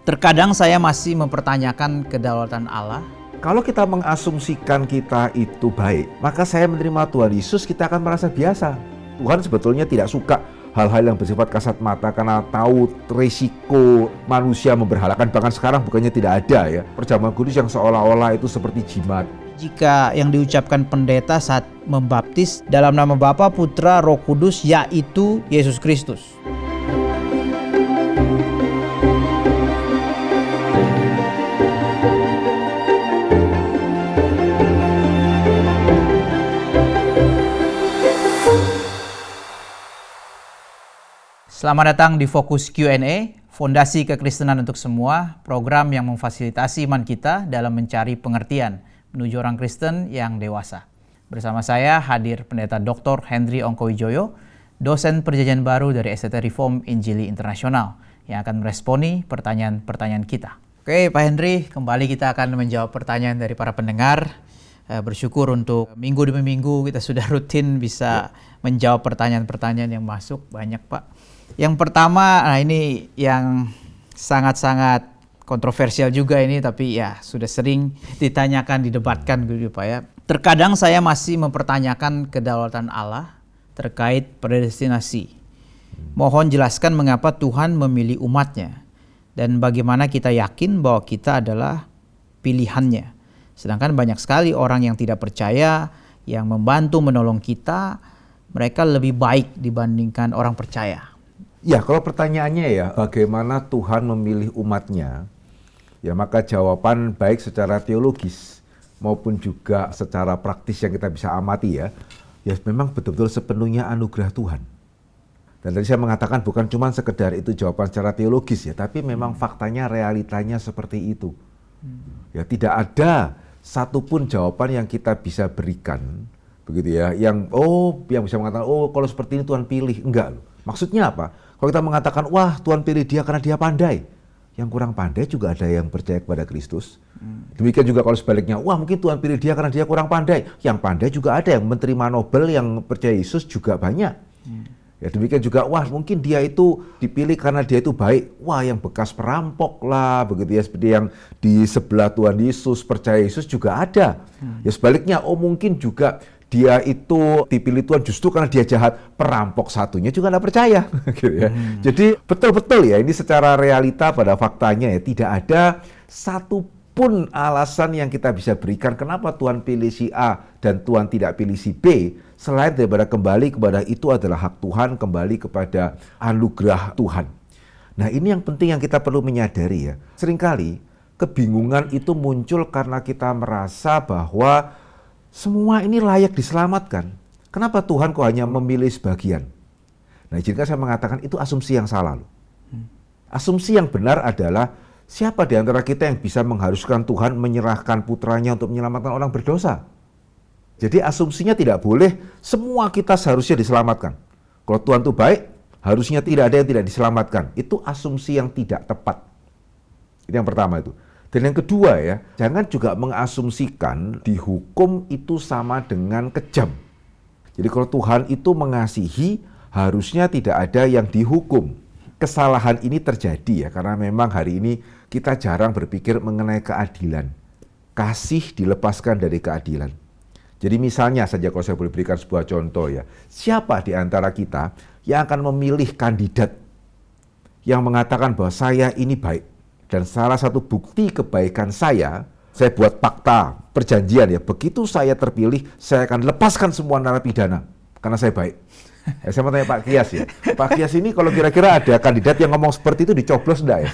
Terkadang saya masih mempertanyakan kedaulatan Allah. Kalau kita mengasumsikan kita itu baik, maka saya menerima Tuhan Yesus, kita akan merasa biasa. Tuhan sebetulnya tidak suka hal-hal yang bersifat kasat mata karena tahu risiko manusia memberhalakan. Bahkan sekarang bukannya tidak ada ya, perjamuan kudus yang seolah-olah itu seperti jimat. Jika yang diucapkan pendeta saat membaptis dalam nama Bapa, Putra, Roh Kudus, yaitu Yesus Kristus. Selamat datang di Fokus Q&A, Fondasi Kekristenan untuk Semua, program yang memfasilitasi iman kita dalam mencari pengertian menuju orang Kristen yang dewasa. Bersama saya hadir Pendeta Dr. Henry Ongkowijoyo, dosen Perjanjian Baru dari STT Reform Injili Internasional, yang akan meresponi pertanyaan-pertanyaan kita. Oke Pak Henry, kembali kita akan menjawab pertanyaan dari para pendengar. Bersyukur untuk minggu demi minggu kita sudah rutin bisa menjawab pertanyaan-pertanyaan yang masuk, banyak Pak. Yang pertama, nah ini yang sangat-sangat kontroversial juga ini, tapi ya sudah sering ditanyakan, didebatkan gitu Pak ya. Terkadang saya masih mempertanyakan kedaulatan Allah terkait predestinasi. Mohon jelaskan mengapa Tuhan memilih umatnya dan bagaimana kita yakin bahwa kita adalah pilihannya. Sedangkan banyak sekali orang yang tidak percaya, yang membantu menolong kita, mereka lebih baik dibandingkan orang percaya. Ya, kalau pertanyaannya ya, bagaimana Tuhan memilih umatnya? Ya, maka jawaban baik secara teologis maupun juga secara praktis yang kita bisa amati ya, ya memang betul-betul sepenuhnya anugerah Tuhan. Dan tadi saya mengatakan bukan cuma sekedar itu jawaban secara teologis ya, tapi memang faktanya, realitanya seperti itu. Ya, tidak ada satupun jawaban yang kita bisa berikan, begitu ya, yang bisa mengatakan, kalau seperti ini Tuhan pilih. Enggak loh. Maksudnya apa? Kalau kita mengatakan, wah Tuhan pilih dia karena dia pandai. Yang kurang pandai juga ada yang percaya kepada Kristus. Demikian juga kalau sebaliknya, wah mungkin Tuhan pilih dia karena dia kurang pandai. Yang pandai juga ada, yang menerima Nobel yang percaya Yesus juga banyak. Ya demikian juga, wah mungkin dia itu dipilih karena dia itu baik. Wah yang bekas perampok lah, begitu ya, seperti yang di sebelah Tuhan Yesus, percaya Yesus juga ada. Ya sebaliknya, mungkin juga dia itu dipilih Tuhan justru karena dia jahat, perampok satunya juga tidak percaya. Gitu ya. Jadi betul-betul ya, ini secara realita pada faktanya ya, tidak ada satupun alasan yang kita bisa berikan kenapa Tuhan pilih si A dan Tuhan tidak pilih si B, selain daripada kembali kepada itu adalah hak Tuhan, kembali kepada anugerah Tuhan. Nah ini yang penting yang kita perlu menyadari ya. Seringkali kebingungan itu muncul karena kita merasa bahwa semua ini layak diselamatkan. Kenapa Tuhan kok hanya memilih sebagian? Nah, izinkan saya mengatakan itu asumsi yang salah loh. Asumsi yang benar adalah siapa di antara kita yang bisa mengharuskan Tuhan menyerahkan putranya untuk menyelamatkan orang berdosa? Jadi asumsinya tidak boleh semua kita seharusnya diselamatkan. Kalau Tuhan itu baik, harusnya tidak ada yang tidak diselamatkan. Itu asumsi yang tidak tepat. Itu yang pertama itu. Dan yang kedua ya, jangan juga mengasumsikan dihukum itu sama dengan kejam. Jadi kalau Tuhan itu mengasihi, harusnya tidak ada yang dihukum. Kesalahan ini terjadi ya, karena memang hari ini kita jarang berpikir mengenai keadilan. Kasih dilepaskan dari keadilan. Jadi misalnya saja kalau saya boleh berikan sebuah contoh ya, siapa di antara kita yang akan memilih kandidat yang mengatakan bahwa saya ini baik? Dan salah satu bukti kebaikan saya buat fakta perjanjian ya, begitu saya terpilih, saya akan lepaskan semua narapidana karena saya baik. Ya, saya mau tanya Pak Kias ya, Pak Kias ini kalau kira-kira ada kandidat yang ngomong seperti itu dicoblos enggak ya?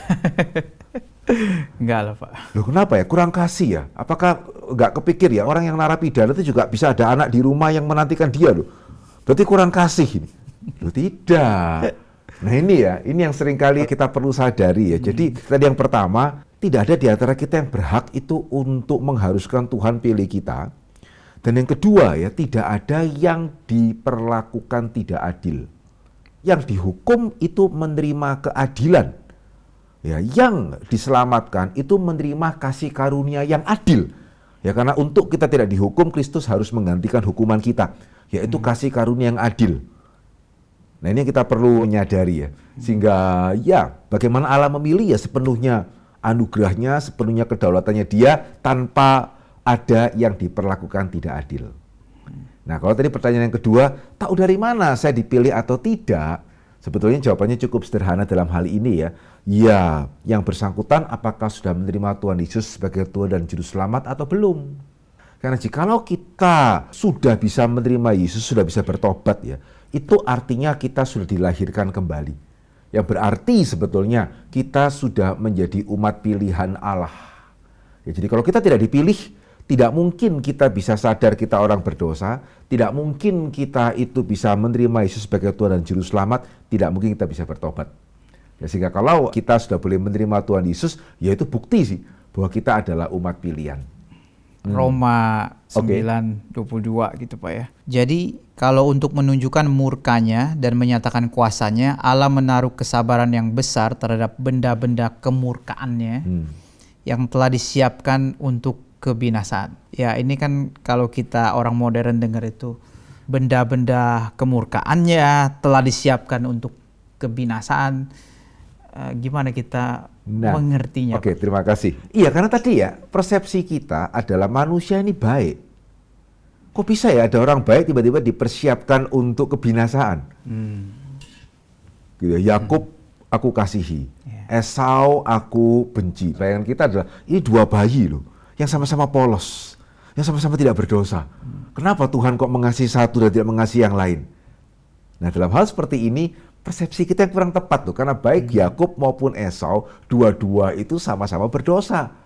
Enggak lah Pak. Loh kenapa ya? Kurang kasih ya? Apakah enggak kepikir ya, orang yang narapidana itu juga bisa ada anak di rumah yang menantikan dia loh. Berarti kurang kasih ini. Loh tidak. Nah ini ya, ini yang seringkali kita perlu sadari ya. Jadi tadi yang pertama, tidak ada di antara kita yang berhak itu untuk mengharuskan Tuhan pilih kita. Dan yang kedua ya, tidak ada yang diperlakukan tidak adil. Yang dihukum itu menerima keadilan. Ya, yang diselamatkan itu menerima kasih karunia yang adil. Ya, karena untuk kita tidak dihukum, Kristus harus menggantikan hukuman kita, yaitu kasih karunia yang adil. Nah ini yang kita perlu menyadari ya, sehingga ya bagaimana Allah memilih ya sepenuhnya anugerahnya, sepenuhnya kedaulatannya Dia tanpa ada yang diperlakukan tidak adil. Nah, kalau tadi pertanyaan yang kedua, tahu dari mana saya dipilih atau tidak? Sebetulnya jawabannya cukup sederhana dalam hal ini ya. Ya, yang bersangkutan apakah sudah menerima Tuhan Yesus sebagai Tuhan dan Juru Selamat atau belum? Karena jikalau kita sudah bisa menerima Yesus, sudah bisa bertobat ya, itu artinya kita sudah dilahirkan kembali. Yang berarti sebetulnya kita sudah menjadi umat pilihan Allah. Ya, jadi kalau kita tidak dipilih, tidak mungkin kita bisa sadar kita orang berdosa, tidak mungkin kita itu bisa menerima Yesus sebagai Tuhan dan Juru Selamat, tidak mungkin kita bisa bertobat. Ya, sehingga kalau kita sudah boleh menerima Tuhan Yesus, ya itu bukti sih bahwa kita adalah umat pilihan. Roma 9:22 gitu Pak ya. Jadi kalau untuk menunjukkan murkanya dan menyatakan kuasanya, Allah menaruh kesabaran yang besar terhadap benda-benda kemurkaannya yang telah disiapkan untuk kebinasaan. Ya ini kan kalau kita orang modern dengar itu benda-benda kemurkaannya telah disiapkan untuk kebinasaan. Gimana kita mengertinya? Oke, terima kasih. Iya, karena tadi ya persepsi kita adalah manusia ini baik. Kok bisa ya ada orang baik tiba-tiba dipersiapkan untuk kebinasaan? Gitu, Yakub aku kasihi, Esau aku benci. Bayangan kita adalah ini dua bayi loh, yang sama-sama polos, yang sama-sama tidak berdosa. Kenapa Tuhan kok mengasihi satu dan tidak mengasihi yang lain? Nah, dalam hal seperti ini persepsi kita yang kurang tepat tuh, karena baik Yakub maupun Esau dua-dua itu sama-sama berdosa.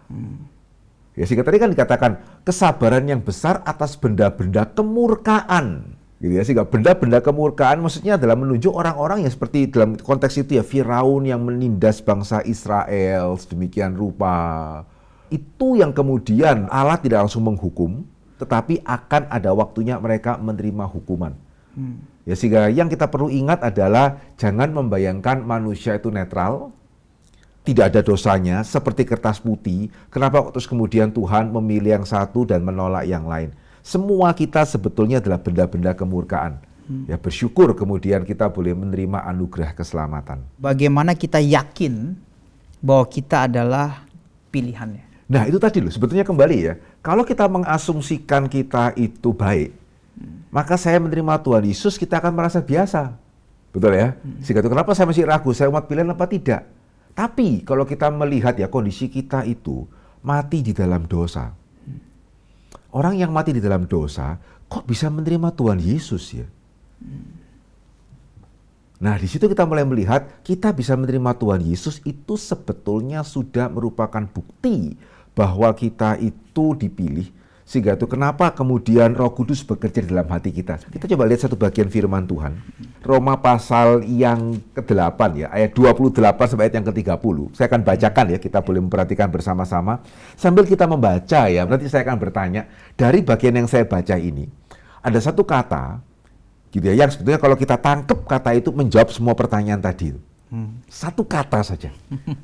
Ya sehingga tadi kan dikatakan kesabaran yang besar atas benda-benda kemurkaan. Gitu ya, sehingga benda-benda kemurkaan maksudnya adalah menunjuk orang-orang yang seperti dalam konteks itu ya Firaun yang menindas bangsa Israel sedemikian rupa. Itu yang kemudian Allah tidak langsung menghukum, tetapi akan ada waktunya mereka menerima hukuman. Ya sehingga yang kita perlu ingat adalah jangan membayangkan manusia itu netral, tidak ada dosanya, seperti kertas putih. Kenapa terus kemudian Tuhan memilih yang satu dan menolak yang lain? Semua kita sebetulnya adalah benda-benda kemurkaan. Ya bersyukur kemudian kita boleh menerima anugerah keselamatan. Bagaimana kita yakin bahwa kita adalah pilihannya? Nah itu tadi loh, sebetulnya kembali ya, kalau kita mengasumsikan kita itu baik, maka saya menerima Tuhan Yesus, kita akan merasa biasa. Betul ya? Sehingga itu kenapa saya masih ragu, saya umat pilihan apa tidak. Tapi kalau kita melihat ya kondisi kita itu mati di dalam dosa. Orang yang mati di dalam dosa, kok bisa menerima Tuhan Yesus ya? Nah di situ kita mulai melihat, kita bisa menerima Tuhan Yesus itu sebetulnya sudah merupakan bukti bahwa kita itu dipilih. Sehingga itu kenapa kemudian Roh Kudus bekerja di dalam hati kita. Kita coba lihat satu bagian firman Tuhan. Roma pasal yang ke-8 ya, ayat 28 sampai ayat yang ke-30. Saya akan bacakan ya, kita boleh memperhatikan bersama-sama. Sambil kita membaca ya, nanti saya akan bertanya, dari bagian yang saya baca ini, ada satu kata, gitu ya, yang sebetulnya kalau kita tangkep kata itu menjawab semua pertanyaan tadi. Satu kata saja,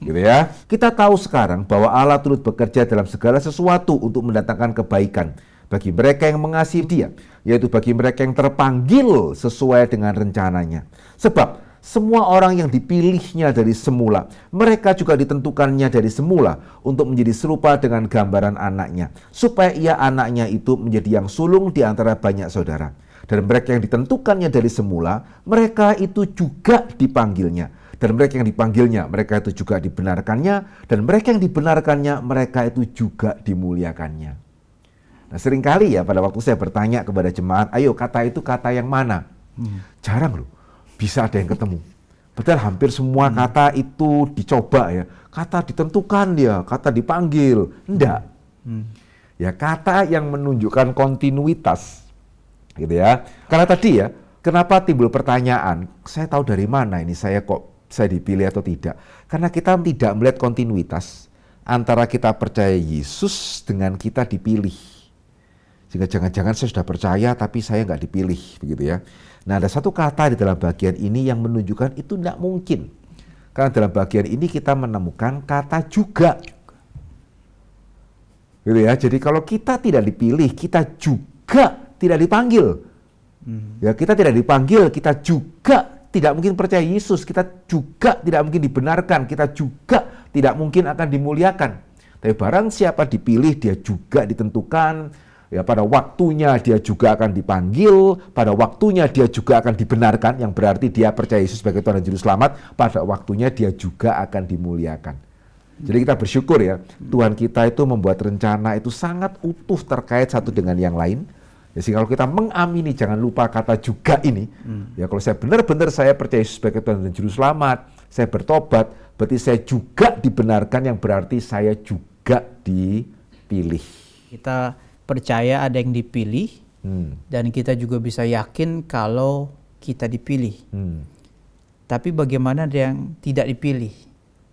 gitu ya. Kita tahu sekarang bahwa Allah turut bekerja dalam segala sesuatu untuk mendatangkan kebaikan bagi mereka yang mengasihi Dia, yaitu bagi mereka yang terpanggil sesuai dengan rencananya. Sebab semua orang yang dipilihnya dari semula, mereka juga ditentukannya dari semula untuk menjadi serupa dengan gambaran anaknya, supaya ia anaknya itu menjadi yang sulung di antara banyak saudara. Dan mereka yang ditentukannya dari semula, mereka itu juga dipanggilnya. Dan mereka yang dipanggilnya, mereka itu juga dibenarkannya. Dan mereka yang dibenarkannya, mereka itu juga dimuliakannya. Nah seringkali ya pada waktu saya bertanya kepada jemaat, ayo kata itu kata yang mana? Jarang loh, bisa ada yang ketemu. Padahal hampir semua kata itu dicoba ya. Kata ditentukan dia, kata dipanggil. Enggak. Ya kata yang menunjukkan kontinuitas. Gitu ya. Karena tadi ya, kenapa timbul pertanyaan, saya tahu dari mana ini saya dipilih atau tidak. Karena kita tidak melihat kontinuitas antara kita percaya Yesus dengan kita dipilih. Sehingga jangan-jangan saya sudah percaya tapi saya nggak dipilih, begitu ya. Nah ada satu kata di dalam bagian ini yang menunjukkan itu tidak mungkin. Karena dalam bagian ini kita menemukan kata juga. Gitu ya. Jadi kalau kita tidak dipilih, kita juga tidak dipanggil. Ya kita tidak dipanggil, kita juga tidak mungkin percaya Yesus, kita juga tidak mungkin dibenarkan, kita juga tidak mungkin akan dimuliakan. Tapi barang siapa dipilih, dia juga ditentukan, ya pada waktunya dia juga akan dipanggil, pada waktunya dia juga akan dibenarkan, yang berarti dia percaya Yesus sebagai Tuhan dan Juru Selamat, pada waktunya dia juga akan dimuliakan. Jadi kita bersyukur ya, Tuhan kita itu membuat rencana itu sangat utuh terkait satu dengan yang lain. Jadi kalau kita mengamini, jangan lupa kata juga ini. Ya kalau saya benar-benar saya percaya Yesus sebagai Tuhan dan Juru Selamat, saya bertobat, berarti saya juga dibenarkan, yang berarti saya juga dipilih. Kita percaya ada yang dipilih, dan kita juga bisa yakin kalau kita dipilih. Tapi bagaimana ada yang tidak dipilih?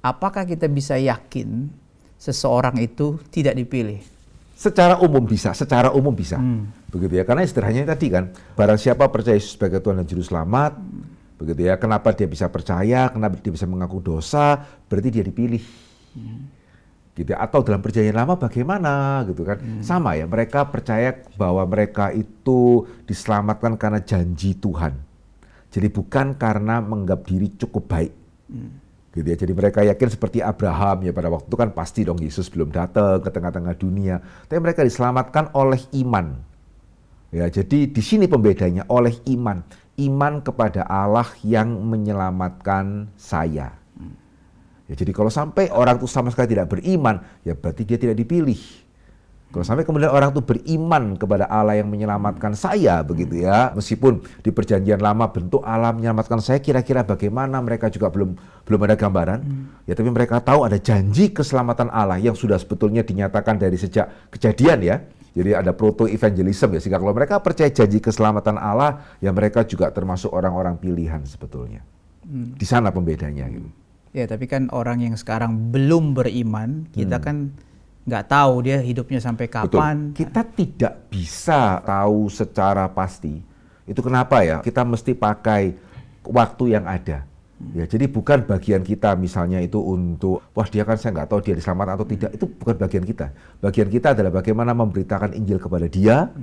Apakah kita bisa yakin seseorang itu tidak dipilih? Secara umum bisa. Begitu ya, karena istilahnya tadi kan, barang siapa percaya Yesus sebagai Tuhan dan Juru Selamat, begitu ya, kenapa dia bisa percaya, kenapa dia bisa mengaku dosa, berarti dia dipilih. Gitu ya. Atau dalam perjanjian lama bagaimana gitu kan, sama ya, mereka percaya bahwa mereka itu diselamatkan karena janji Tuhan. Jadi bukan karena menganggap diri cukup baik. Gitu ya. Jadi mereka yakin seperti Abraham ya, pada waktu itu kan pasti dong Yesus belum datang ke tengah-tengah dunia, tapi mereka diselamatkan oleh iman. Ya, jadi di sini pembedanya, oleh iman, iman kepada Allah yang menyelamatkan saya. Ya, jadi kalau sampai orang itu sama sekali tidak beriman, ya berarti dia tidak dipilih. Kalau sampai kemudian orang itu beriman kepada Allah yang menyelamatkan saya, begitu ya, meskipun di perjanjian lama bentuk Allah menyelamatkan saya kira-kira bagaimana, mereka juga belum ada gambaran, ya, tapi mereka tahu ada janji keselamatan Allah yang sudah sebetulnya dinyatakan dari sejak kejadian ya. Jadi ada proto-evangelism ya, sehingga kalau mereka percaya janji keselamatan Allah, ya mereka juga termasuk orang-orang pilihan sebetulnya. Di sana pembedanya. Gitu. Ya, tapi kan orang yang sekarang belum beriman, kita kan nggak tahu dia hidupnya sampai kapan. Betul. Kita tidak bisa tahu secara pasti. Itu kenapa ya? Kita mesti pakai waktu yang ada. Ya, jadi bukan bagian kita misalnya itu untuk, wah dia kan saya nggak tahu dia diselamatkan atau tidak. Itu bukan bagian kita. Bagian kita adalah bagaimana memberitakan Injil kepada dia.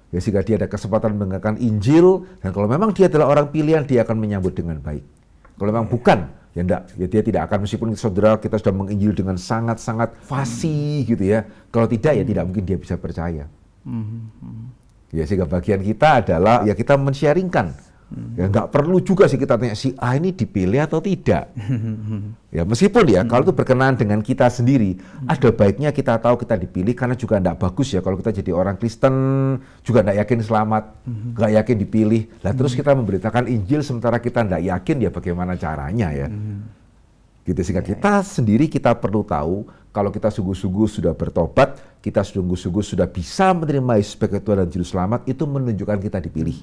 Ya, sehingga dia ada kesempatan mendengarkan Injil. Dan kalau memang dia adalah orang pilihan, dia akan menyambut dengan baik. Kalau memang bukan, ya enggak, ya dia tidak akan, meskipun saudara kita sudah menginjil dengan sangat-sangat fasih gitu ya. Kalau tidak, ya tidak mungkin dia bisa percaya. Ya, sehingga bagian kita adalah ya kita men-sharingkan. Ya enggak perlu juga sih kita tanya si A ini dipilih atau tidak. Ya meskipun ya kalau itu berkenaan dengan kita sendiri, ada baiknya kita tahu kita dipilih, karena juga enggak bagus ya kalau kita jadi orang Kristen juga enggak yakin selamat, enggak yakin dipilih. Lah terus kita memberitakan Injil sementara kita enggak yakin, ya bagaimana caranya ya. Gitu, sehingga kita sendiri kita perlu tahu kalau kita sungguh-sungguh sudah bertobat, kita sungguh-sungguh sudah bisa menerima Yesus sebagai Tuhan dan Juru Selamat, itu menunjukkan kita dipilih.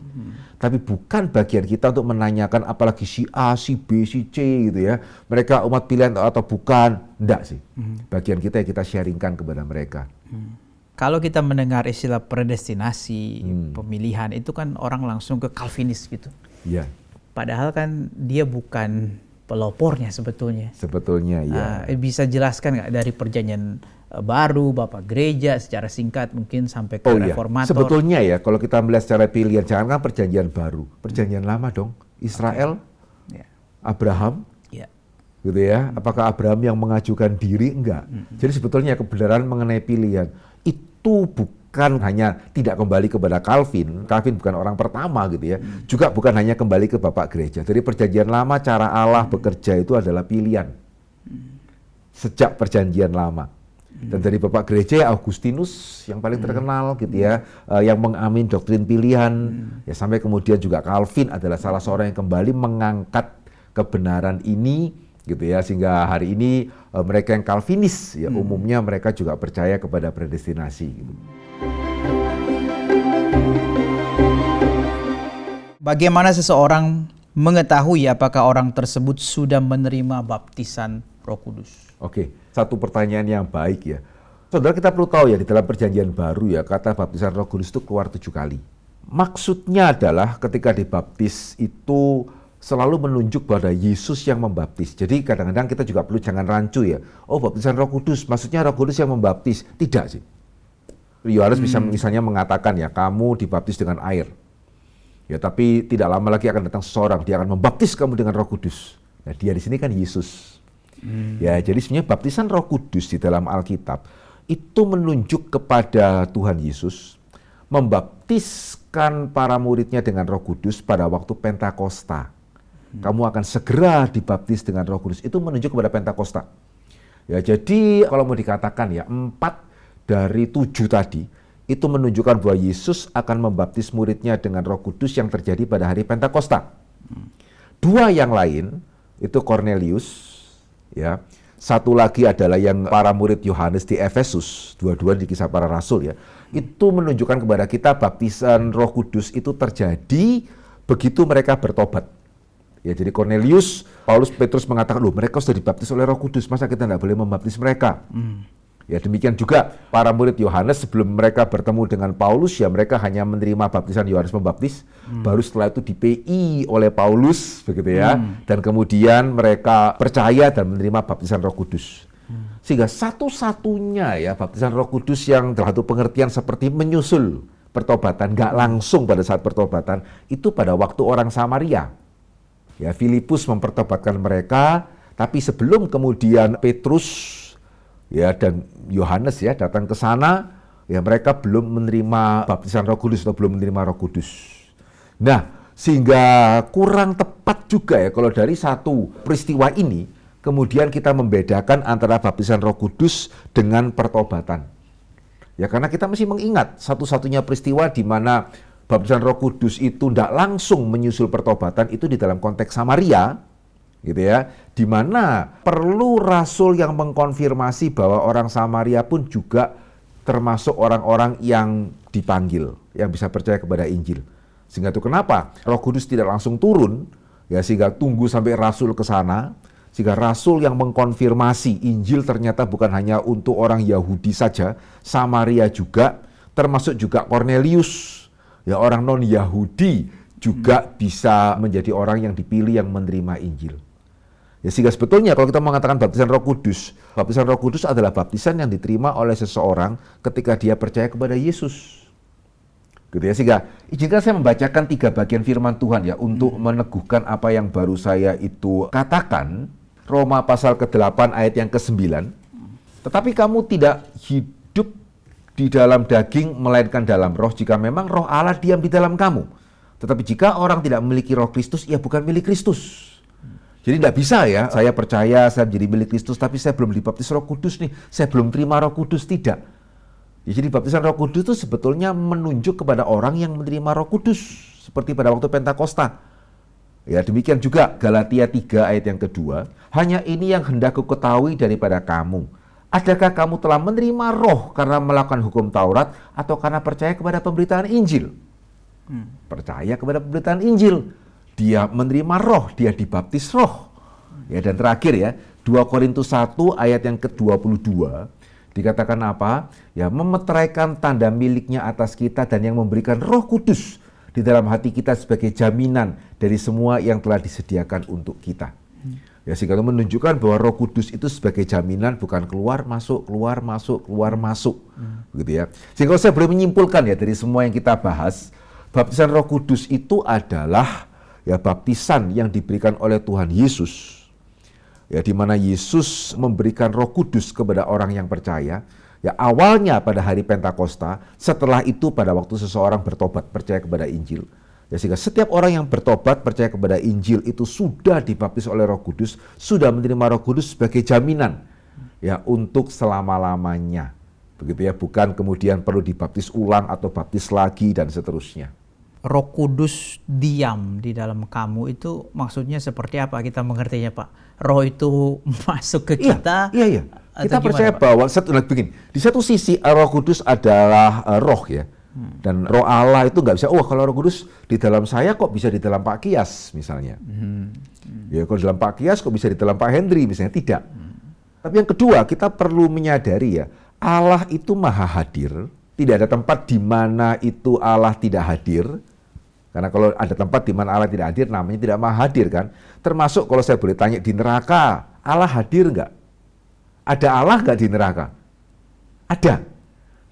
Tapi bukan bagian kita untuk menanyakan apalagi si A, si B, si C gitu ya. Mereka umat pilihan atau bukan, enggak sih. Bagian kita yang kita sharingkan kepada mereka. Kalau kita mendengar istilah predestinasi, pemilihan, itu kan orang langsung ke Calvinis gitu. Iya. Padahal kan dia bukan pelopornya sebetulnya. Sebetulnya ya. Bisa jelaskan nggak dari perjanjian baru, Bapak Gereja secara singkat mungkin sampai ke reformator? Sebetulnya ya kalau kita melihat secara pilihan, jangankan perjanjian baru, perjanjian lama dong. Israel, Abraham, gitu ya. Apakah Abraham yang mengajukan diri? Enggak. Jadi sebetulnya kebenaran mengenai pilihan itu bukan hanya tidak kembali kepada Calvin. Calvin bukan orang pertama gitu ya. Juga bukan hanya kembali ke Bapak Gereja. Dari perjanjian lama cara Allah bekerja itu adalah pilihan. Sejak perjanjian lama. Dan dari Bapak Gereja Augustinus yang paling terkenal gitu ya, yang mengamin doktrin pilihan. Ya sampai kemudian juga Calvin adalah salah seorang yang kembali mengangkat kebenaran ini gitu ya, sehingga hari ini mereka yang Calvinis ya umumnya mereka juga percaya kepada predestinasi gitu. Bagaimana seseorang mengetahui apakah orang tersebut sudah menerima baptisan Roh Kudus? Oke, satu pertanyaan yang baik ya. Saudara, kita perlu tahu ya di dalam perjanjian baru ya, kata baptisan Roh Kudus itu keluar 7 kali. Maksudnya adalah ketika dibaptis itu selalu menunjuk pada Yesus yang membaptis. Jadi kadang-kadang kita juga perlu jangan rancu ya. Oh, baptisan Roh Kudus, maksudnya Roh Kudus yang membaptis. Tidak sih. Yohanes bisa misalnya mengatakan ya, kamu dibaptis dengan air. Ya, tapi tidak lama lagi akan datang seseorang, dia akan membaptis kamu dengan Roh Kudus. Nah, dia di sini kan Yesus. Ya, jadi sebenarnya baptisan Roh Kudus di dalam Alkitab itu menunjuk kepada Tuhan Yesus membaptiskan para muridnya dengan Roh Kudus pada waktu Pentakosta. Kamu akan segera dibaptis dengan Roh Kudus. Itu menunjuk kepada Pentakosta. Ya, jadi kalau mau dikatakan ya, 4 dari 7 tadi itu menunjukkan bahwa Yesus akan membaptis muridnya dengan Roh Kudus yang terjadi pada hari Pentakosta. 2 yang lain itu Cornelius, ya. Satu lagi adalah yang para murid Yohanes di Efesus, dua-dua di Kisah Para Rasul ya. Itu menunjukkan kepada kita baptisan Roh Kudus itu terjadi begitu mereka bertobat. Ya, jadi Cornelius, Paulus, Petrus mengatakan, loh mereka sudah dibaptis oleh Roh Kudus, masa kita tidak boleh membaptis mereka? Ya, demikian juga para murid Yohanes sebelum mereka bertemu dengan Paulus, ya mereka hanya menerima baptisan Yohanes Pembaptis, baru setelah itu di-PI oleh Paulus, begitu ya, dan kemudian mereka percaya dan menerima baptisan Roh Kudus. Sehingga satu-satunya ya baptisan Roh Kudus yang dalam satu pengertian seperti menyusul pertobatan, nggak langsung pada saat pertobatan, itu pada waktu orang Samaria. Ya, Filipus mempertobatkan mereka, tapi sebelum kemudian Petrus ya dan Yohanes ya datang ke sana, ya mereka belum menerima baptisan Roh Kudus atau belum menerima Roh Kudus. Nah, sehingga kurang tepat juga ya kalau dari satu peristiwa ini kemudian kita membedakan antara baptisan Roh Kudus dengan pertobatan. Ya, karena kita mesti mengingat satu-satunya peristiwa di mana baptisan Roh Kudus itu tidak langsung menyusul pertobatan itu di dalam konteks Samaria, gitu ya, di mana perlu rasul yang mengkonfirmasi bahwa orang Samaria pun juga termasuk orang-orang yang dipanggil, yang bisa percaya kepada Injil. Sehingga itu kenapa Roh Kudus tidak langsung turun, ya sehingga tunggu sampai rasul ke sana, sehingga rasul yang mengkonfirmasi Injil ternyata bukan hanya untuk orang Yahudi saja, Samaria juga, termasuk juga Cornelius. Ya, orang non-Yahudi juga bisa menjadi orang yang dipilih yang menerima Injil. Ya, sehingga sebetulnya kalau kita mengatakan baptisan Roh Kudus adalah baptisan yang diterima oleh seseorang ketika dia percaya kepada Yesus. Gitu ya, sehingga izinkan saya membacakan 3 bagian firman Tuhan ya untuk meneguhkan apa yang baru saya itu katakan. Roma pasal ke-8 ayat yang ke-9. Tetapi kamu tidak hidup di dalam daging melainkan dalam roh jika memang roh Allah diam di dalam kamu. Tetapi jika orang tidak memiliki Roh Kristus, ia bukan milik Kristus. Jadi tidak bisa ya, saya percaya saya menjadi milik Kristus tapi saya belum dibaptis Roh Kudus nih, saya belum terima Roh Kudus, tidak. Ya, jadi baptisan Roh Kudus itu sebetulnya menunjuk kepada orang yang menerima Roh Kudus seperti pada waktu Pentakosta. Ya, demikian juga Galatia 3 ayat yang kedua, hanya ini yang hendak ku ketahui daripada kamu. Adakah kamu telah menerima roh karena melakukan hukum Taurat atau karena percaya kepada pemberitaan Injil? Percaya kepada pemberitaan Injil. Dia menerima roh, dia dibaptis roh. Ya, dan terakhir ya, 2 Korintus 1 ayat yang ke-22 dikatakan apa? Ya, memeteraikan tanda miliknya atas kita dan yang memberikan Roh Kudus di dalam hati kita sebagai jaminan dari semua yang telah disediakan untuk kita. Ya, sehingga itu menunjukkan bahwa Roh Kudus itu sebagai jaminan, bukan keluar masuk, keluar masuk, keluar masuk. Begitu ya. Sehingga saya boleh menyimpulkan ya dari semua yang kita bahas, baptisan Roh Kudus itu adalah ya baptisan yang diberikan oleh Tuhan Yesus. Ya, di mana Yesus memberikan Roh Kudus kepada orang yang percaya. Ya, awalnya pada hari Pentakosta, setelah itu pada waktu seseorang bertobat percaya kepada Injil. Ya, sehingga setiap orang yang bertobat percaya kepada Injil itu sudah dibaptis oleh Roh Kudus, sudah menerima Roh Kudus sebagai jaminan ya untuk selama-lamanya. Begitu ya, bukan kemudian perlu dibaptis ulang atau baptis lagi dan seterusnya. Roh Kudus diam di dalam kamu itu maksudnya seperti apa kita mengertinya, Pak? Roh itu masuk ke kita? Iya. Kita percaya bahwa di satu sisi Roh Kudus adalah roh ya. Dan Roh Allah itu nggak bisa, kalau Roh Kudus di dalam saya kok bisa di dalam Pak Kias misalnya. Ya, kalau di dalam Pak Kias kok bisa di dalam Pak Hendri misalnya, tidak. Tapi yang kedua, kita perlu menyadari ya, Allah itu maha hadir. Tidak ada tempat di mana itu Allah tidak hadir. Karena kalau ada tempat di mana Allah tidak hadir, namanya tidak maha hadir kan. Termasuk kalau saya boleh tanya di neraka, Allah hadir nggak? Ada Allah nggak di neraka? Ada.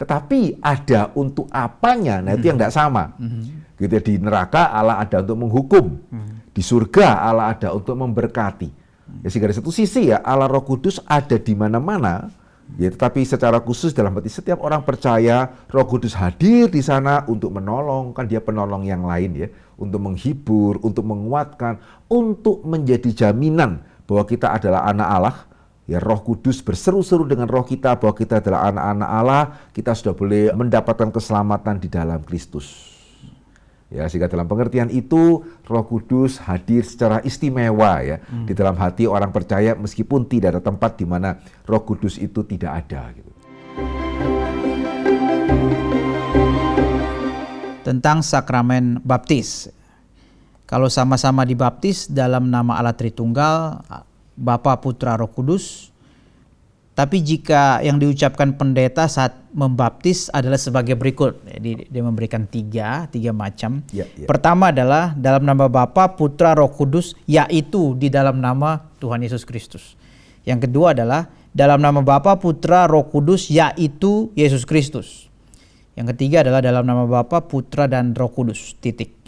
Tetapi ada untuk apanya, nah itu yang tidak sama. Gitu ya, di neraka Allah ada untuk menghukum, di surga Allah ada untuk memberkati. Ya, sehingga dari satu sisi ya Allah Roh Kudus ada di mana-mana, ya, tetapi secara khusus dalam hati setiap orang percaya Roh Kudus hadir di sana untuk menolong, kan dia penolong yang lain ya, untuk menghibur, untuk menguatkan, untuk menjadi jaminan bahwa kita adalah anak Allah. Ya, Roh Kudus berseru-seru dengan roh kita bahwa kita adalah anak-anak Allah, kita sudah boleh mendapatkan keselamatan di dalam Kristus. Ya, sehingga dalam pengertian itu Roh Kudus hadir secara istimewa ya di dalam hati orang percaya meskipun tidak ada tempat di mana Roh Kudus itu tidak ada gitu. Tentang sakramen baptis. Kalau sama-sama dibaptis dalam nama Allah Tritunggal, Bapa, Putra, Roh Kudus. Tapi jika yang diucapkan pendeta saat membaptis adalah sebagai berikut. Jadi dia memberikan tiga macam. Ya. Pertama adalah dalam nama Bapa, Putra, Roh Kudus, yaitu di dalam nama Tuhan Yesus Kristus. Yang kedua adalah dalam nama Bapa, Putra, Roh Kudus, yaitu Yesus Kristus. Yang ketiga adalah dalam nama Bapa, Putra, dan Roh Kudus. Titik.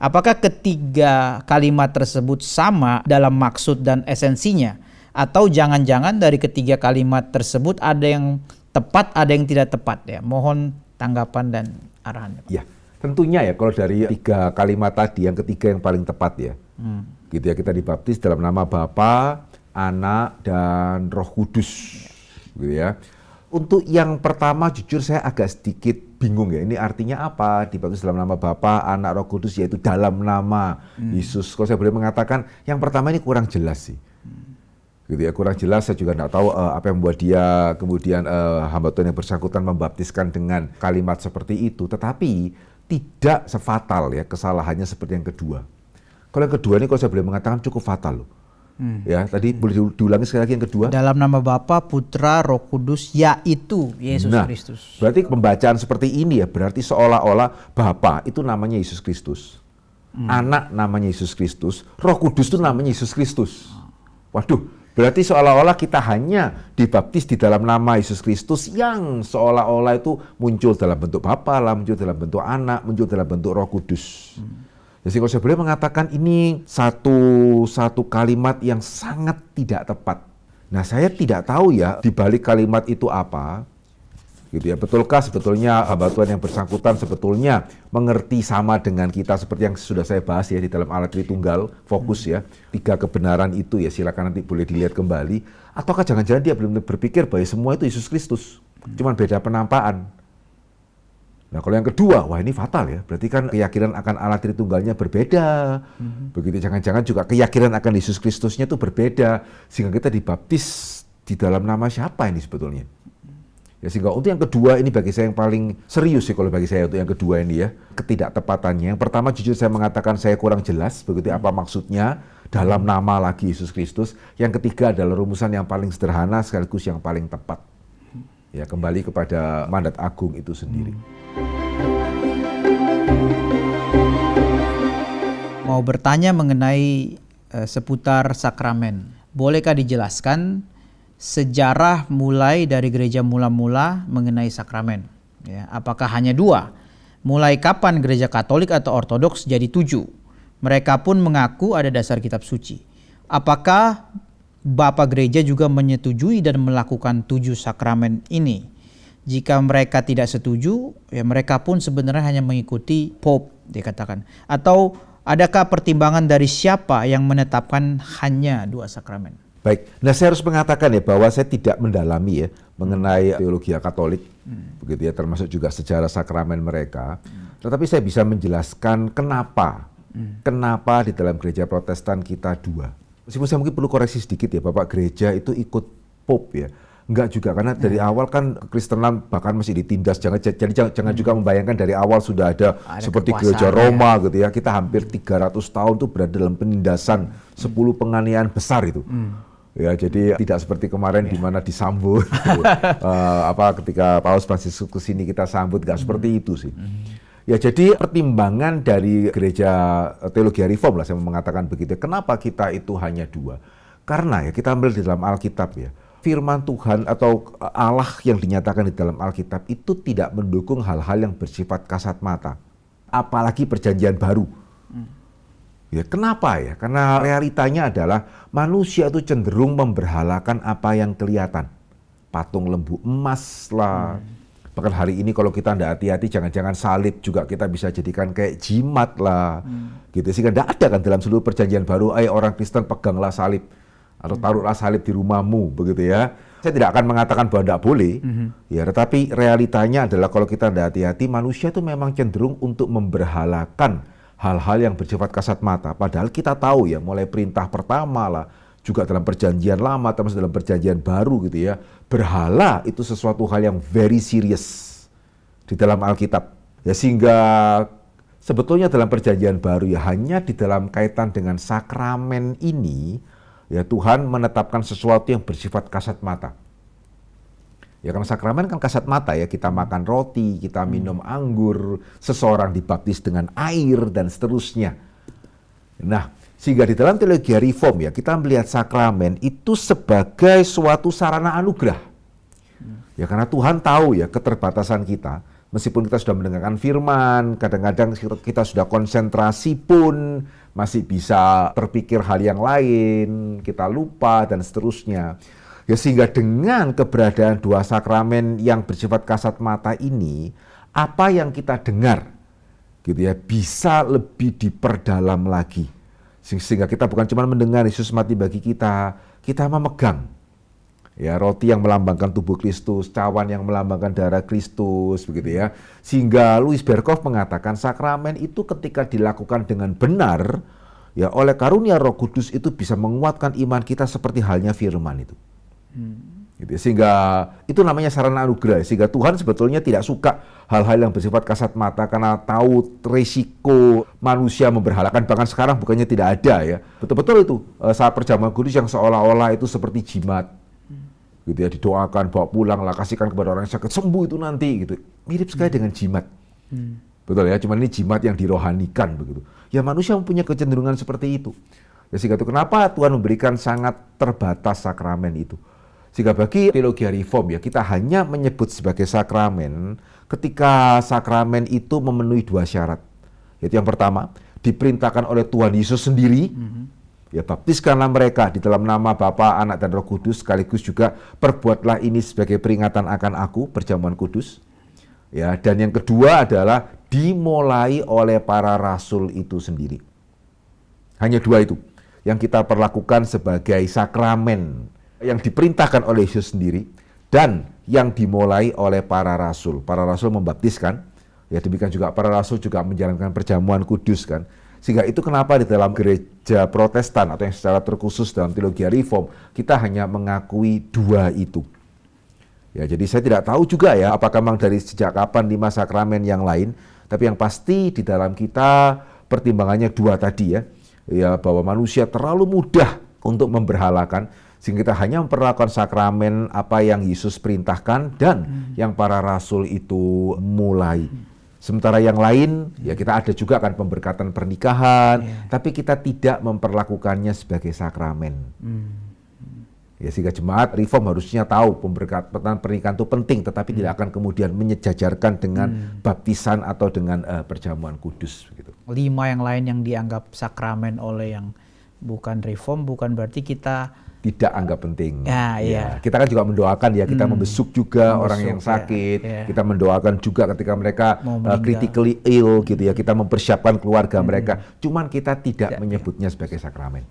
Apakah ketiga kalimat tersebut sama dalam maksud dan esensinya? Atau jangan-jangan dari ketiga kalimat tersebut ada yang tepat, ada yang tidak tepat ya? Mohon tanggapan dan arahan. Ya, tentunya ya kalau dari tiga kalimat tadi yang ketiga yang paling tepat ya. Gitu ya, kita dibaptis dalam nama Bapa, Anak, dan Roh Kudus. Gitu ya. Untuk yang pertama jujur saya agak sedikit bingung ya. Ini artinya apa? Dibaptis dalam nama Bapa, Anak, Roh Kudus, yaitu dalam nama Yesus. Kalau saya boleh mengatakan yang pertama ini kurang jelas sih. Gitu ya, kurang jelas. Saya juga tidak tahu apa yang membuat dia kemudian hamba Tuhan yang bersangkutan membaptiskan dengan kalimat seperti itu. Tetapi tidak sefatal ya kesalahannya seperti yang kedua. Kalau yang kedua ini kalau saya boleh mengatakan cukup fatal loh. Ya, tadi boleh diulangi sekali lagi yang kedua. Dalam nama Bapa, Putra, Roh Kudus, yaitu Yesus Kristus. Berarti pembacaan seperti ini ya, berarti seolah-olah Bapa itu namanya Yesus Kristus. Anak namanya Yesus Kristus, Roh Kudus itu namanya Yesus Kristus. Waduh, berarti seolah-olah kita hanya dibaptis di dalam nama Yesus Kristus yang seolah-olah itu muncul dalam bentuk Bapa, muncul dalam bentuk Anak, muncul dalam bentuk Roh Kudus. Jadi kalau saya boleh mengatakan ini satu kalimat yang sangat tidak tepat. Nah, saya tidak tahu ya di balik kalimat itu apa. Gitu ya, betulkah sebetulnya hamba Tuhan yang bersangkutan sebetulnya mengerti sama dengan kita seperti yang sudah saya bahas ya di dalam Allah Tritunggal, fokus ya. Tiga kebenaran itu ya, silakan nanti boleh dilihat kembali. Ataukah jangan-jangan dia belum berpikir bahwa semua itu Yesus Kristus, cuman beda penampaan. Nah, kalau yang kedua, wah ini fatal ya. Berarti kan keyakinan akan Allah Tritunggalnya berbeda. Begitu jangan-jangan juga keyakinan akan Yesus Kristusnya itu berbeda. Sehingga kita dibaptis di dalam nama siapa ini sebetulnya? Ya, sehingga untuk yang kedua ini bagi saya yang paling serius sih kalau bagi saya untuk yang kedua ini ya. Ketidaktepatannya. Yang pertama jujur saya mengatakan saya kurang jelas begitu apa maksudnya dalam nama lagi Yesus Kristus. Yang ketiga adalah rumusan yang paling sederhana sekaligus yang paling tepat. Ya, kembali kepada mandat agung itu sendiri. Mau bertanya mengenai seputar sakramen. Bolehkah dijelaskan sejarah mulai dari gereja mula-mula mengenai sakramen? Ya, apakah hanya dua? Mulai kapan gereja Katolik atau Ortodoks jadi 7? Mereka pun mengaku ada dasar kitab suci. Apakah Bapak Gereja juga menyetujui dan melakukan 7 sakramen ini? Jika mereka tidak setuju, ya mereka pun sebenarnya hanya mengikuti Pope, dikatakan. Atau adakah pertimbangan dari siapa yang menetapkan hanya 2 sakramen? Baik, nah saya harus mengatakan ya bahwa saya tidak mendalami ya mengenai teologi Katolik, begitu ya, termasuk juga sejarah sakramen mereka. Tetapi saya bisa menjelaskan kenapa di dalam gereja Protestan kita 2. Meskipun saya mungkin perlu koreksi sedikit ya, Bapak Gereja itu ikut Pope ya. Enggak juga, karena dari awal kan kekristenan bahkan masih ditindas. Jangan juga membayangkan dari awal sudah ada seperti gereja Roma ya. Gitu ya. Kita hampir 300 tahun tuh berada dalam penindasan 10 penganiayaan besar itu. Ya, jadi tidak seperti kemarin di mana disambut gitu. Ketika Paus Fransiskus kesini kita sambut, enggak seperti itu sih. Ya, jadi pertimbangan dari gereja teologi reform lah saya mengatakan begitu. Kenapa kita itu hanya 2? Karena ya kita ambil di dalam Alkitab ya. firman Tuhan atau Allah yang dinyatakan di dalam Alkitab itu tidak mendukung hal-hal yang bersifat kasat mata. Apalagi perjanjian baru. Ya, kenapa ya? Karena realitanya adalah manusia itu cenderung memberhalakan apa yang kelihatan. Patung lembu emas lah. Bahkan hari ini kalau kita tidak hati-hati, jangan-jangan salib juga kita bisa jadikan kayak jimat lah. Gitu. Sehingga tidak ada kan dalam seluruh perjanjian baru, orang Kristen peganglah salib. Atau taruhlah salib di rumahmu, begitu ya. Saya tidak akan mengatakan bahwa tidak boleh. Ya, tetapi realitanya adalah kalau kita tidak hati-hati, manusia itu memang cenderung untuk memberhalakan hal-hal yang bersifat kasat mata. Padahal kita tahu ya, mulai perintah pertama lah, juga dalam perjanjian lama, termasuk dalam perjanjian baru gitu ya. Berhala itu sesuatu hal yang very serious di dalam Alkitab. Ya, sehingga sebetulnya dalam perjanjian baru ya hanya di dalam kaitan dengan sakramen ini, ya Tuhan menetapkan sesuatu yang bersifat kasat mata. Ya karena sakramen kan kasat mata ya, kita makan roti, kita minum anggur, seseorang dibaptis dengan air dan seterusnya. Nah, sehingga di dalam teologi reform ya kita melihat sakramen itu sebagai suatu sarana anugerah. Ya karena Tuhan tahu ya keterbatasan kita, meskipun kita sudah mendengarkan firman, kadang-kadang kita sudah konsentrasi pun masih bisa terpikir hal yang lain, kita lupa dan seterusnya. Ya sehingga dengan keberadaan dua sakramen yang bersifat kasat mata ini, apa yang kita dengar gitu ya bisa lebih diperdalam lagi. Sehingga kita bukan cuma mendengar Yesus mati bagi kita memegang ya roti yang melambangkan tubuh Kristus, cawan yang melambangkan darah Kristus, begitu ya. Sehingga Louis Berkhof mengatakan sakramen itu ketika dilakukan dengan benar, ya oleh karunia Roh Kudus itu bisa menguatkan iman kita seperti halnya firman itu. Gitu ya. Sehingga itu namanya sarana anugerah. Sehingga Tuhan sebetulnya tidak suka hal-hal yang bersifat kasat mata karena tahu risiko manusia memberhalakan. Bahkan sekarang bukannya tidak ada ya. Betul-betul itu saat perjamuan kudus yang seolah-olah itu seperti jimat. Gitu ya, didoakan, bawa pulang lah, kasihkan kepada orang yang sakit, sembuh itu nanti gitu. Mirip sekali dengan jimat. Betul ya, cuman ini jimat yang dirohanikan begitu. Ya manusia mempunyai kecenderungan seperti itu. Ya sehingga itu kenapa Tuhan memberikan sangat terbatas sakramen itu. Sehingga bagi teologi reform ya kita hanya menyebut sebagai sakramen ketika sakramen itu memenuhi dua syarat. Yaitu yang pertama, diperintahkan oleh Tuhan Yesus sendiri. Ya baptiskanlah mereka di dalam nama Bapa, Anak dan Roh Kudus, sekaligus juga perbuatlah ini sebagai peringatan akan aku, perjamuan kudus. Ya, dan yang kedua adalah dimulai oleh para rasul itu sendiri. Hanya dua itu yang kita perlakukan sebagai sakramen yang diperintahkan oleh Yesus sendiri dan yang dimulai oleh para rasul. Para rasul membaptiskan, ya demikian juga para rasul juga menjalankan perjamuan kudus kan. Sehingga itu kenapa di dalam gereja Protestan atau yang secara terkhusus dalam teologi reform kita hanya mengakui dua itu. Ya, jadi saya tidak tahu juga ya apakah memang dari sejak kapan 5 sakramen yang lain, tapi yang pasti di dalam kita pertimbangannya dua tadi ya. Ya bahwa manusia terlalu mudah untuk memberhalakan sehingga kita hanya memperlakukan sakramen apa yang Yesus perintahkan dan yang para rasul itu mulai. Sementara yang lain ya kita ada juga kan pemberkatan pernikahan, tapi kita tidak memperlakukannya sebagai sakramen. Ya sehingga jemaat reform harusnya tahu pemberkatan pernikahan itu penting, tetapi tidak akan kemudian menyejajarkan dengan baptisan atau dengan perjamuan kudus. Gitu. 5 yang lain yang dianggap sakramen oleh yang bukan reform bukan berarti kita tidak anggap penting. Ya. Kita kan juga mendoakan ya, kita membesuk juga orang yang sakit, kita mendoakan juga ketika mereka critically ill gitu ya, kita mempersiapkan keluarga mereka. Cuman kita tidak menyebutnya sebagai sakramen.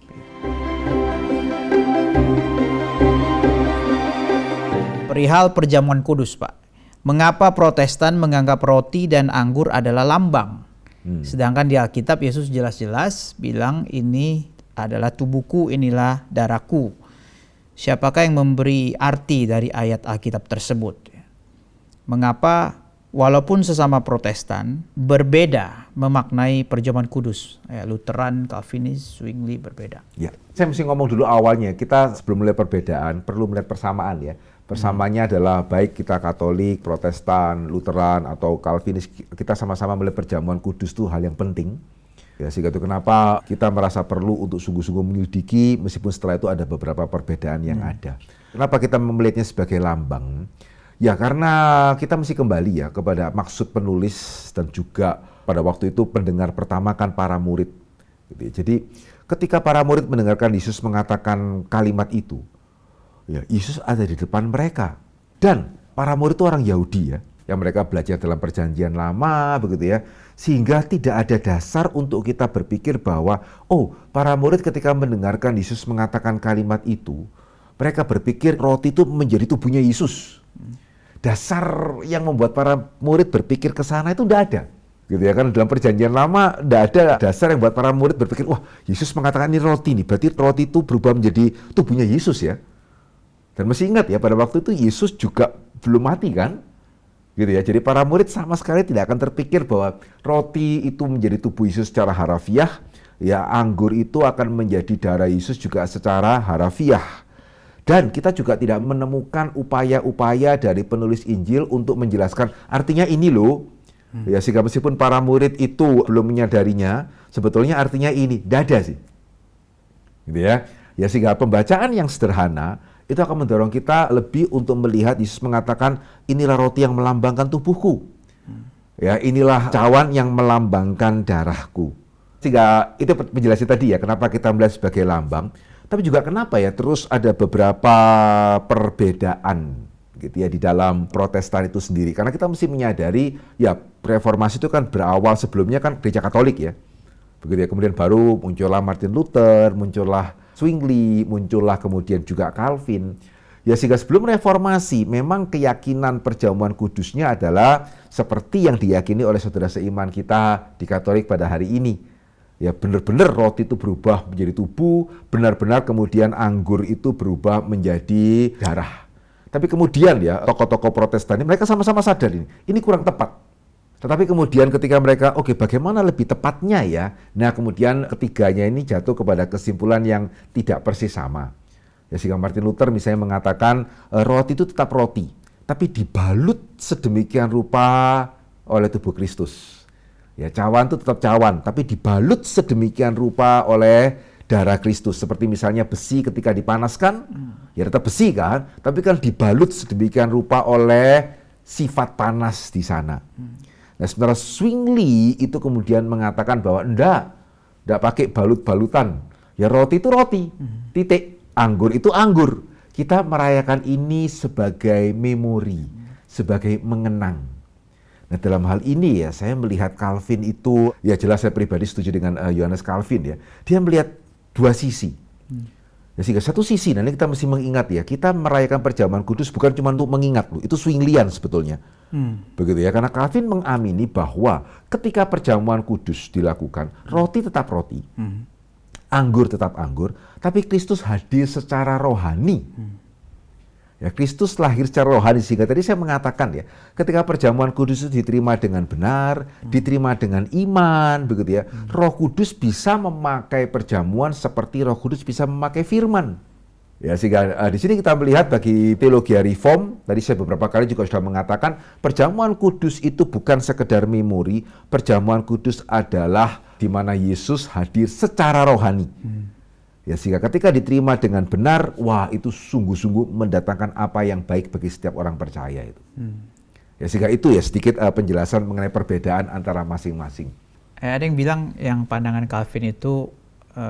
Perihal perjamuan kudus, Pak. Mengapa Protestan menganggap roti dan anggur adalah lambang? Sedangkan di Alkitab Yesus jelas-jelas bilang ini adalah tubuhku, inilah darahku. Siapakah yang memberi arti dari ayat Alkitab tersebut? Mengapa walaupun sesama Protestan berbeda memaknai perjamuan kudus? Lutheran, Calvinis, Zwingli berbeda. Ya, saya mesti ngomong dulu awalnya. Kita sebelum melihat perbedaan perlu melihat persamaan ya. Persamaannya adalah baik kita Katolik, Protestan, Lutheran atau Calvinis, kita sama-sama melihat perjamuan kudus itu hal yang penting. Ya, sehingga itu kenapa kita merasa perlu untuk sungguh-sungguh menyelidiki meskipun setelah itu ada beberapa perbedaan yang ada. Kenapa kita melihatnya sebagai lambang? Ya karena kita mesti kembali ya kepada maksud penulis dan juga pada waktu itu pendengar pertama kan para murid. Gitu ya. Jadi ketika para murid mendengarkan Yesus mengatakan kalimat itu, ya Yesus ada di depan mereka. Dan para murid itu orang Yahudi ya, yang mereka belajar dalam perjanjian lama begitu ya. Sehingga tidak ada dasar untuk kita berpikir bahwa, oh para murid ketika mendengarkan Yesus mengatakan kalimat itu, mereka berpikir roti itu menjadi tubuhnya Yesus. Dasar yang membuat para murid berpikir ke sana itu tidak ada. Gitu ya kan dalam perjanjian lama tidak ada dasar yang membuat para murid berpikir, wah Yesus mengatakan ini roti nih, berarti roti itu berubah menjadi tubuhnya Yesus ya. Dan mesti ingat ya pada waktu itu Yesus juga belum mati kan. Gitu ya. Jadi para murid sama sekali tidak akan terpikir bahwa roti itu menjadi tubuh Yesus secara harafiah, ya anggur itu akan menjadi darah Yesus juga secara harafiah. Dan kita juga tidak menemukan upaya-upaya dari penulis Injil untuk menjelaskan artinya ini loh. Ya sehingga meskipun para murid itu belum menyadarinya, sebetulnya artinya ini, tidak ada sih. Gitu ya. Ya sehingga pembacaan yang sederhana itu akan mendorong kita lebih untuk melihat Yesus mengatakan inilah roti yang melambangkan tubuhku. Ya, inilah cawan yang melambangkan darahku. Sehingga itu penjelasan tadi ya, kenapa kita melihat sebagai lambang. Tapi juga kenapa ya terus ada beberapa perbedaan gitu ya di dalam Protestan itu sendiri. Karena kita mesti menyadari ya reformasi itu kan berawal sebelumnya kan gereja Katolik ya. Begitu ya, kemudian baru muncullah Martin Luther, muncullah Zwingli, muncullah kemudian juga Calvin. Ya sehingga sebelum reformasi memang keyakinan perjamuan kudusnya adalah seperti yang diyakini oleh saudara seiman kita di Katolik pada hari ini. Ya benar-benar roti itu berubah menjadi tubuh, benar-benar kemudian anggur itu berubah menjadi darah. Tapi kemudian ya tokoh-tokoh Protestan ini mereka sama-sama sadar ini kurang tepat. Tetapi kemudian ketika mereka, oke, bagaimana lebih tepatnya ya? Nah kemudian ketiganya ini jatuh kepada kesimpulan yang tidak persis sama. Ya sehingga Martin Luther misalnya mengatakan roti itu tetap roti, tapi dibalut sedemikian rupa oleh tubuh Kristus. Ya cawan itu tetap cawan, tapi dibalut sedemikian rupa oleh darah Kristus. Seperti misalnya besi ketika dipanaskan, ya tetap besi kan, tapi kan dibalut sedemikian rupa oleh sifat panas di sana. Nah, sementara Zwingli itu kemudian mengatakan bahwa enggak pakai balut-balutan. Ya roti itu roti, titik. Anggur itu anggur. Kita merayakan ini sebagai memori, sebagai mengenang. Nah, dalam hal ini ya saya melihat Calvin itu, ya jelas saya pribadi setuju dengan Johannes Calvin ya. Dia melihat dua sisi. Ya, sehingga satu sisi, nanti kita mesti mengingat ya, kita merayakan perjamuan kudus bukan cuma untuk mengingat loh, itu Zwinglian sebetulnya. Begitu ya, karena Calvin mengamini bahwa ketika perjamuan kudus dilakukan, roti tetap roti, anggur tetap anggur, tapi Kristus hadir secara rohani. Ya, Kristus lahir secara rohani, sehingga tadi saya mengatakan ya, ketika perjamuan kudus itu diterima dengan benar, diterima dengan iman, begitu ya, Roh Kudus bisa memakai perjamuan seperti Roh Kudus bisa memakai firman. Ya, sehingga di sini kita melihat bagi teologi reform, tadi saya beberapa kali juga sudah mengatakan, perjamuan kudus itu bukan sekedar memori, perjamuan kudus adalah di mana Yesus hadir secara rohani. Ya, sehingga ketika diterima dengan benar, wah itu sungguh-sungguh mendatangkan apa yang baik bagi setiap orang percaya itu. Ya, sehingga itu ya sedikit penjelasan mengenai perbedaan antara masing-masing. Ada yang bilang yang pandangan Calvin itu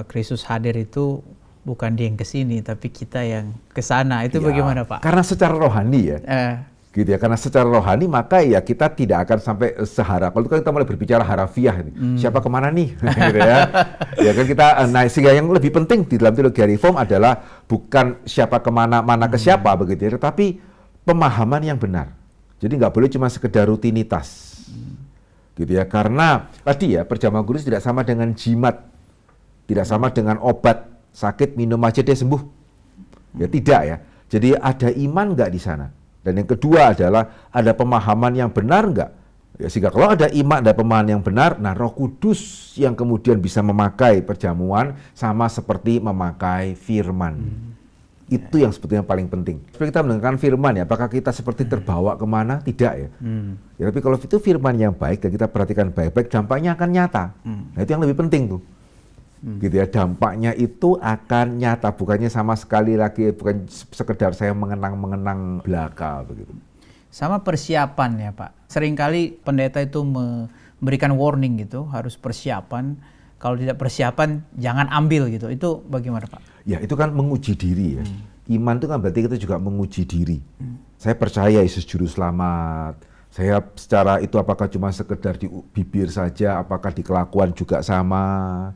Kristus hadir itu bukan dia yang ke sini, tapi kita yang ke sana. Itu ya, bagaimana Pak? Karena secara rohani ya. Gitu ya, karena secara rohani maka ya kita tidak akan sampai seharap. Kalau kan kita mulai berbicara harafiah, siapa kemana nih? Gitu ya. Ya kan kita, nah sehingga yang lebih penting di dalam teologi reform adalah bukan siapa kemana, mana ke siapa begitu ya, tetapi pemahaman yang benar. Jadi nggak boleh cuma sekedar rutinitas, gitu ya. Karena tadi ya perjamuan kudus tidak sama dengan jimat, tidak sama dengan obat sakit minum aja dia sembuh, ya tidak ya. Jadi ada iman nggak di sana? Dan yang kedua adalah ada pemahaman yang benar enggak? Ya, sehingga kalau ada iman, ada pemahaman yang benar, nah Roh Kudus yang kemudian bisa memakai perjamuan sama seperti memakai firman. Itu yang sebetulnya paling penting. Seperti kita mendengarkan firman ya, apakah kita seperti terbawa kemana? Tidak ya. Ya, tapi kalau itu firman yang baik dan kita perhatikan baik-baik, dampaknya akan nyata. Nah, itu yang lebih penting tuh. Gitu ya, dampaknya itu akan nyata, bukannya sama sekali lagi, bukan sekedar saya mengenang belaka begitu. Sama persiapan ya Pak. Seringkali pendeta itu memberikan warning gitu, harus persiapan. Kalau tidak persiapan, jangan ambil gitu. Itu bagaimana Pak? Ya, itu kan menguji diri ya. Iman itu kan berarti kita juga menguji diri. Saya percaya Yesus Juru Selamat. Saya secara itu apakah cuma sekedar di bibir saja, apakah di kelakuan juga sama.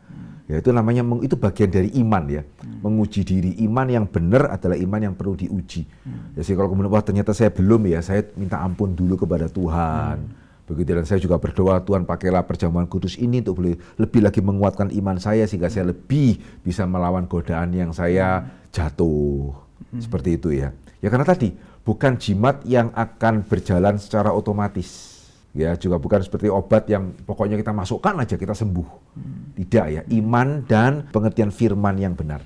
Ya, itu namanya, itu bagian dari iman ya. Menguji diri. Iman yang benar adalah iman yang perlu diuji. Jadi kalau kemudian, wah ternyata saya belum ya, saya minta ampun dulu kepada Tuhan. Begitu, dan saya juga berdoa, Tuhan pakailah perjamuan kudus ini untuk lebih lagi menguatkan iman saya sehingga saya lebih bisa melawan godaan yang saya jatuh. Seperti itu ya. Ya karena tadi bukan jimat yang akan berjalan secara otomatis. Ya, juga bukan seperti obat yang pokoknya kita masukkan aja kita sembuh. Tidak ya, iman dan pengertian firman yang benar.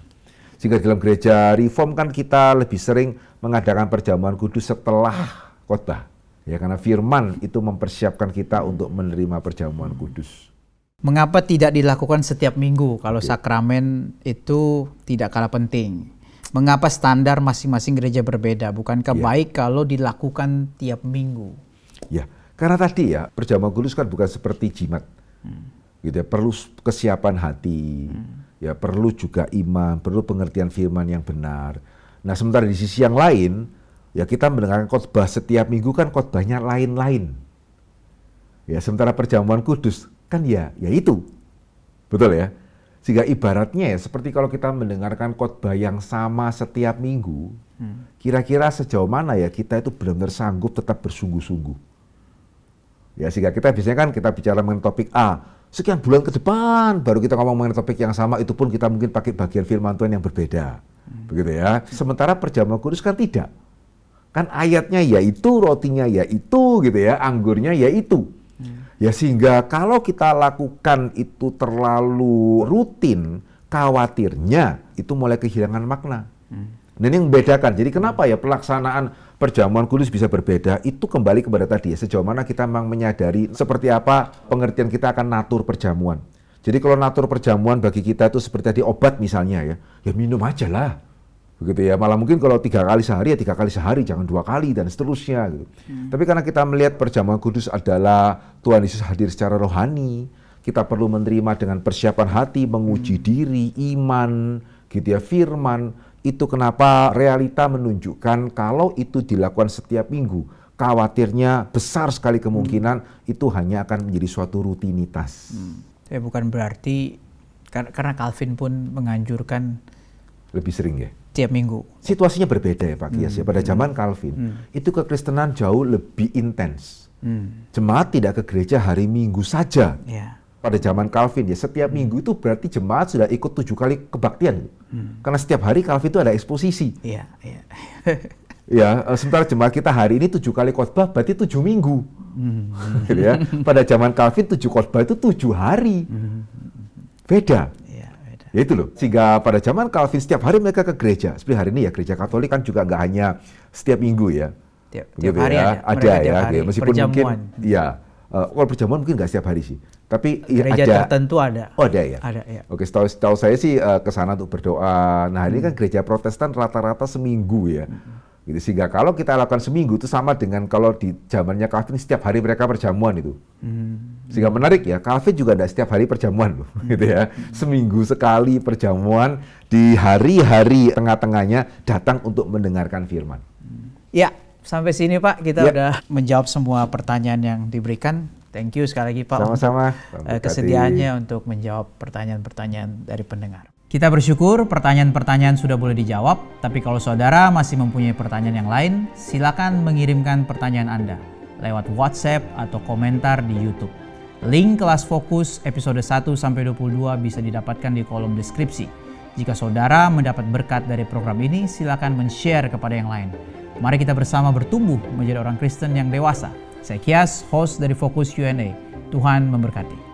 Sehingga dalam gereja Reform kan kita lebih sering mengadakan perjamuan kudus setelah khotbah. Ya, karena firman itu mempersiapkan kita untuk menerima perjamuan kudus. Mengapa tidak dilakukan setiap minggu kalau sakramen itu tidak kalah penting? Mengapa standar masing-masing gereja berbeda? Bukankah baik kalau dilakukan tiap minggu? Ya, karena tadi ya, perjamuan kudus kan bukan seperti jimat. Gitu ya, perlu kesiapan hati, ya perlu juga iman, perlu pengertian firman yang benar. Nah, sementara di sisi yang lain, ya kita mendengarkan khotbah setiap minggu kan khotbahnya lain-lain. Ya, sementara perjamuan kudus kan ya itu. Betul ya? Sehingga ibaratnya ya seperti kalau kita mendengarkan khotbah yang sama setiap minggu, kira-kira sejauh mana ya kita itu benar-benar sanggup tetap bersungguh-sungguh. Ya, sehingga kita biasanya kan kita bicara mengenai topik A, sekian bulan ke depan baru kita ngomong mengenai topik yang sama, itu pun kita mungkin pakai bagian firman Tuhan yang berbeda. Begitu ya. Sementara perjamuan kudus kan tidak. Kan ayatnya yaitu, rotinya yaitu gitu ya, anggurnya yaitu. Ya sehingga kalau kita lakukan itu terlalu rutin, khawatirnya itu mulai kehilangan makna. Dan ini yang membedakan. Jadi kenapa ya pelaksanaan perjamuan kudus bisa berbeda? Itu kembali kepada tadi ya, sejauh mana kita memang menyadari seperti apa pengertian kita akan natur perjamuan. Jadi kalau natur perjamuan bagi kita itu seperti tadi obat misalnya ya minum aja lah. Begitu ya, malah mungkin kalau 3 kali sehari ya 3 kali sehari, jangan 2 kali dan seterusnya gitu. Tapi karena kita melihat perjamuan kudus adalah Tuhan Yesus hadir secara rohani, kita perlu menerima dengan persiapan hati, menguji diri, iman, gitu ya, firman. Itu kenapa realita menunjukkan kalau itu dilakukan setiap minggu, khawatirnya besar sekali kemungkinan itu hanya akan menjadi suatu rutinitas. Ya, bukan berarti, karena Calvin pun menganjurkan lebih sering ya? Tiap minggu. Situasinya berbeda ya Pak Kias ya. Pada zaman Calvin, itu kekristenan jauh lebih intens. Jemaat tidak ke gereja hari Minggu saja. Pada zaman Calvin ya, setiap minggu itu berarti jemaat sudah ikut 7 kali kebaktian. Karena setiap hari Calvin itu ada eksposisi. Ya, sementara jemaat kita hari ini 7 kali khotbah berarti 7 minggu. Gitu ya. Pada zaman Calvin 7 khotbah itu 7 hari. Beda. Ya itu loh, sehingga pada zaman Calvin setiap hari mereka ke gereja. Seperti hari ini ya, gereja Katolik kan juga nggak hanya setiap minggu ya. Tiap hari ya. Ada ya, hari. meskipun perjamuan. Mungkin, ya, kalau perjamuan mungkin nggak setiap hari sih. Tapi gereja ada, tertentu ada. Oh ada ya? Ada ya. Oke, setahu saya sih ke sana untuk berdoa. Nah ini kan gereja Protestan rata-rata seminggu ya. Gitu, sehingga kalau kita lakukan seminggu itu sama dengan kalau di zamannya Calvin setiap hari mereka perjamuan itu. Sehingga menarik ya, Calvin juga tidak setiap hari perjamuan loh, gitu ya. Seminggu sekali perjamuan, di hari-hari tengah-tengahnya datang untuk mendengarkan firman. Ya, sampai sini Pak kita udah menjawab semua pertanyaan yang diberikan. Thank you sekali lagi Pak. Sama-sama. Kesediaannya untuk menjawab pertanyaan-pertanyaan dari pendengar. Kita bersyukur pertanyaan-pertanyaan sudah boleh dijawab, tapi kalau saudara masih mempunyai pertanyaan yang lain, silakan mengirimkan pertanyaan Anda lewat WhatsApp atau komentar di YouTube. Link kelas fokus episode 1-22 bisa didapatkan di kolom deskripsi. Jika saudara mendapat berkat dari program ini, silakan men-share kepada yang lain. Mari kita bersama bertumbuh menjadi orang Kristen yang dewasa. Saya Kias, host dari Fokus Q&A. Tuhan memberkati.